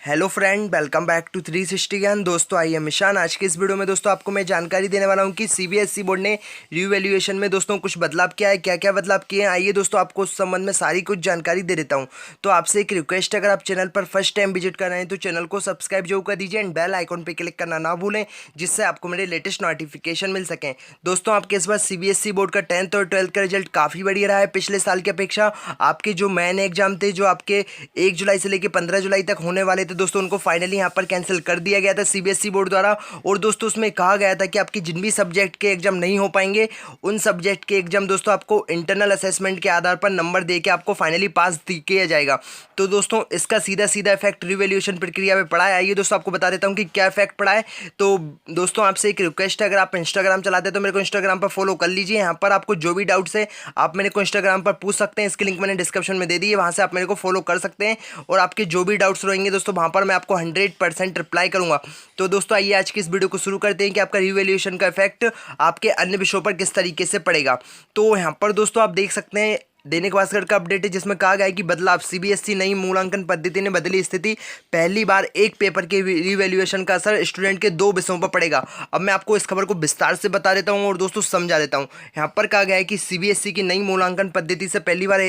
Hello friend, welcome back to 360 Gyan. दोस्तों I am Ishan. आज के इस वीडियो में दोस्तों आपको मैं जानकारी देने वाला हूं कि सीबीएसई बोर्ड ने रीवैल्यूएशन में दोस्तों कुछ बदलाव किया है। क्या क्या बदलाव किए हैं, आइए दोस्तों आपको उस संबंध में सारी कुछ जानकारी दे देता हूं। तो आपसे एक रिक्वेस्ट, अगर आप चैनल पर फर्स्ट टाइम विजिट कर रहे हैं तो चैनल को सब्सक्राइब जरूर कर दीजिए एंड बेल आइकॉन पर क्लिक करना ना भूलें, जिससे आपको मेरे लेटेस्ट नोटिफिकेशन मिल सकें। दोस्तों आपके इस बार सीबीएसई बोर्ड का 10th और 12th का रिजल्ट काफ़ी बढ़िया रहा है पिछले साल की अपेक्षा। आपके जो मेन एग्जाम थे, जो आपके 1 जुलाई से लेकर 15 जुलाई तक होने वाले थे दोस्तों, उनको फाइनली यहाँ पर कैंसिल कर दिया गया था सीबीएसई बोर्ड द्वारा। और दोस्तों उसमें कहा गया था कि आपकी जिन भी सब्जेक्ट के एग्जाम नहीं हो पाएंगे, उन सब्जेक्ट के एग्जाम दोस्तों आपको इंटरनल असेसमेंट के आधार पर नंबर दे के आपको फाइनली पास किया जाएगा। तो दोस्तों इसका सीधा सीधा इफेक्ट रिवैल्यूएशन प्रक्रिया में पड़ा है। आइए दोस्तों आपको बता देता हूँ कि क्या इफेक्ट पड़ा है। तो दोस्तों आपसे एक रिक्वेस्ट है, अगर आप इंस्टाग्राम चलाते हैं तो मेरे को इंस्टाग्राम पर फॉलो कर लीजिए। यहाँ पर आपको जो भी डाउट्स है आप मेरे को इंस्टाग्राम पर पूछ सकते हैं। इसकी लिंक मैंने डिस्क्रिप्शन में दे दी है, वहाँ से आप मेरे को फॉलो कर सकते हैं। और आपके जो भी डाउट्स रहेंगे दोस्तों, वहाँ पर मैं आपको 100% रिप्लाई करूंगा। तो दोस्तों आइए आज की इस वीडियो को शुरू करते हैं कि आपका रिवैल्यूएशन का इफेक्ट आपके अन्य विषयों पर किस तरीके से पड़ेगा। तो यहाँ पर दोस्तों आप देख सकते हैं दैनिक भास्कर का अपडेट है, जिसमें कहा गया है कि बदलाव, सीबीएसई नई मूल्यांकन पद्धति ने बदली स्थिति। पहली बार एक पेपर के रिवैल्यूएशन का असर स्टूडेंट के 2 विषयों पर पड़ेगा। अब मैं आपको इस खबर को विस्तार से बता देता हूं और दोस्तों समझा देता हूं। यहाँ पर कहा गया है कि सीबीएसई की नई मूल्यांकन पद्धति से पहली बार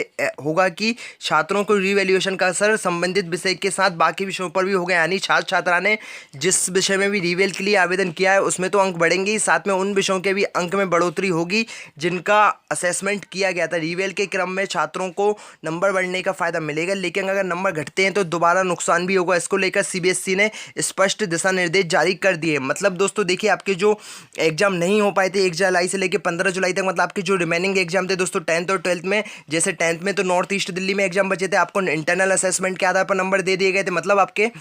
होगा कि छात्रों को रिवैल्यूएशन का असर संबंधित विषय के साथ बाकी विषयों पर भी होगा। यानी छात्र छात्रा ने जिस विषय में भी रिवेल के लिए आवेदन किया है उसमें तो अंक बढ़ेंगे ही, साथ में उन विषयों के भी अंक में बढ़ोतरी होगी जिनका असेसमेंट किया गया था। रिवेल के क्रम में छात्रों को नंबर बढ़ने का फायदा मिलेगा, लेकिन अगर नंबर घटते हैं तो दोबारा नुकसान भी होगा। इसको लेकर सीबीएसई ने स्पष्ट दिशा निर्देश जारी कर दिए। मतलब दोस्तों देखिए, आपके जो एग्जाम नहीं हो पाए थे 1 जुलाई से लेकर 15 जुलाई तक, मतलब आपके जो रिमेनिंग एग्जाम थे दोस्तों 10th और 12th में, जैसे 10th में तो नॉर्थ ईस्ट दिल्ली में एग्जाम बचे थे, आपको इंटरनल असेसमेंट के आधार पर नंबर दे दिए गए थे। मतलब आपके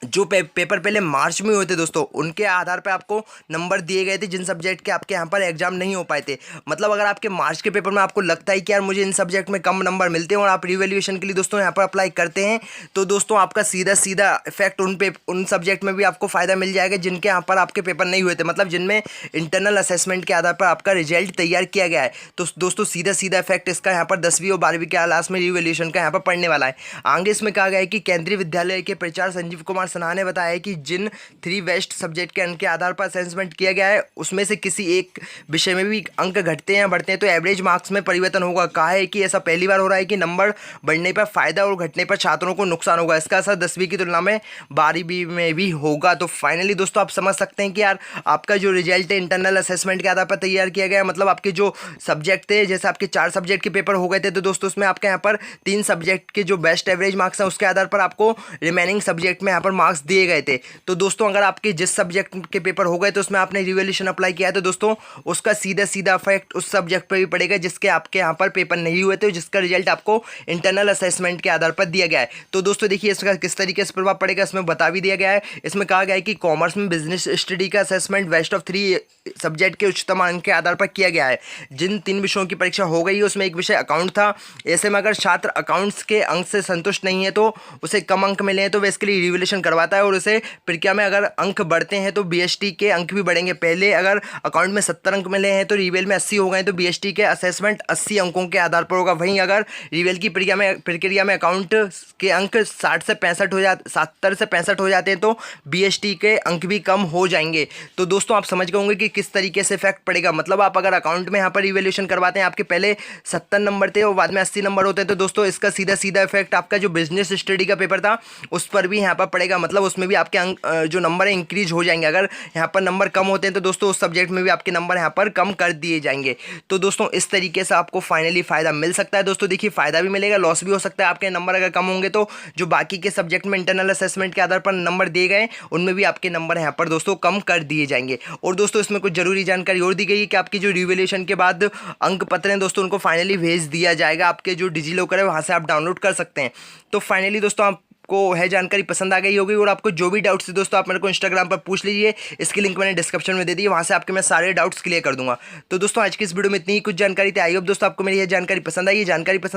जो पेपर पहले मार्च में हुए थे दोस्तों, उनके आधार पर आपको नंबर दिए गए थे जिन सब्जेक्ट के आपके यहाँ पर एग्जाम नहीं हो पाए थे। मतलब अगर आपके मार्च के पेपर में आपको लगता है कि यार मुझे इन सब्जेक्ट में कम नंबर मिलते हैं और आप रिवैल्यूएशन के लिए दोस्तों यहाँ पर अप्लाई करते हैं, तो दोस्तों आपका सीधा सीधा इफेक्ट उन सब्जेक्ट में भी आपको फायदा मिल जाएगा जिनके यहाँ पर आपके पेपर नहीं हुए थे, मतलब जिनमें इंटरनल असेसमेंट के आधार पर आपका रिजल्ट तैयार किया गया है। तो दोस्तों सीधा सीधा इफेक्ट इसका यहाँ पर 10वीं और 12वीं के क्लास में रिवैल्यूएशन का यहाँ पर पढ़ने वाला है। आगे इसमें कहा गया है कि केंद्रीय विद्यालय के प्राचार्य संजीव कुमार सिन्हा ने बताया है कि जिन 3 बेस्ट सब्जेक्ट के अंक के आधार पर असेसमेंट किया गया है, उसमें से किसी एक विषय में भी अंक घटते हैं या बढ़ते हैं तो एवरेज मार्क्स में परिवर्तन होगा। कहा है कि ऐसा पहली बार हो रहा है कि नंबर बढ़ने पर फायदा और घटने पर छात्रों को नुकसान होगा। इसका असर 10वीं की तुलना में 12वीं में भी होगा। तो फाइनली दोस्तों आप समझ सकते हैं कि यार आपका जो रिजल्ट है इंटरनल असेसमेंट के आधार पर तैयार किया गया है। मतलब आपके जो सब्जेक्ट थे, जैसे आपके 4 सब्जेक्ट के पेपर हो गए थे, तो दोस्तों उसमें आपके यहाँ पर 3 सब्जेक्ट के जो बेस्ट एवरेज मार्क्स हैं उसके आधार पर आपको रिमेनिंग सब्जेक्ट में यहाँ पर मार्क्स दिए गए थे। तो दोस्तों अगर आपके जिस सब्जेक्ट के पेपर हो गए तो उसमें आपने रिवैल्यूएशन अप्लाई किया है, तो दोस्तों उसका सीधा सीधा इफेक्ट उस सब्जेक्ट पर भी पड़ेगा जिसके आपके यहाँ पर पेपर नहीं हुए थे, जिसका रिजल्ट आपको इंटरनल असेसमेंट के आधार पर दिया गया है। तो दोस्तों देखिए इसका किस तरीके से प्रभाव पड़ेगा इसमें बता भी दिया गया है। इसमें कहा गया है कि कॉमर्स में बिजनेस स्टडी का असेसमेंट वेस्ट ऑफ 3 सब्जेक्ट के उच्चतम अंक के आधार पर किया गया है। जिन 3 विषयों की परीक्षा हो गई है उसमें एक विषय अकाउंट था। ऐसे में अगर छात्र अकाउंट्स के अंक से संतुष्ट नहीं है तो उसे कम अंक मिले हैं तो वह इसके लिए रिवैल्यूएशन करवाता है और उसे प्रक्रिया में अगर अंक बढ़ते हैं तो बीएसटी के अंक भी बढ़ेंगे। पहले अगर अकाउंट में 70 अंक मिले हैं तो रिवेल में 80 हो गए तो बीएसटी के असेसमेंट 80 अंकों के आधार पर होगा। वहीं अगर रिवेल की प्रक्रिया में अकाउंट के अंक 70 से 65 हो जाते हैं तो बीएसटी के अंक भी कम हो जाएंगे। तो दोस्तों आप समझ गए होंगे कि किस तरीके से इफेक्ट पड़ेगा। मतलब आप अगर अकाउंट में यहाँ पर रिवैल्यूएशन करवाते हैं, आपके पहले 70 नंबर थे और बाद में 80 नंबर होते हैं, तो दोस्तों इसका सीधा सीधा इफेक्ट आपका जो बिजनेस स्टडी का पेपर था उस पर भी यहाँ पर पड़ेगा। मतलब उसमें भी आपके अंक जो नंबर है इंक्रीज हो जाएंगे। अगर यहाँ पर नंबर कम होते हैं तो दोस्तों उस सब्जेक्ट में भी आपके नंबर यहाँ पर कम कर दिए जाएंगे। तो दोस्तों इस तरीके से आपको फाइनली फायदा मिल सकता है। दोस्तों देखिए फायदा भी मिलेगा, लॉस भी हो सकता है। आपके नंबर अगर कम होंगे तो जो बाकी के सब्जेक्ट में इंटरनल असेसमेंट के आधार पर नंबर दिए गए उनमें भी आपके नंबर यहाँ पर दोस्तों कम कर दिए जाएंगे। और दोस्तों इसमें कुछ जरूरी जानकारी और दी गई है कि आपकी जो रिवैल्यूएशन के बाद अंक पत्र हैं दोस्तों उनको फाइनली भेज दिया जाएगा। आपके जो डिजी लॉकर है वहाँ से आप डाउनलोड कर सकते हैं। तो फाइनली दोस्तों आप को है जानकारी पसंद आ गई होगी और आपको जो भी डाउट्स थे दोस्तों आप मेरे को इंस्टाग्राम पर पूछ लीजिए। इसकी लिंक मैंने डिस्क्रिप्शन में दे दी है, वहाँ से आपके मैं सारे डाउट्स क्लियर कर दूंगा। तो दोस्तों आज की इस वीडियो में इतनी ही कुछ जानकारी थी। आई होप दोस्तों आपको मेरी यह जानकारी पसंद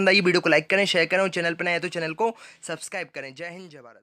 आई। वीडियो को लाइक करें, शेयर करें और चैनल पर नए हैं तो चैनल को सब्सक्राइब करें। जय हिंद, जय भारत।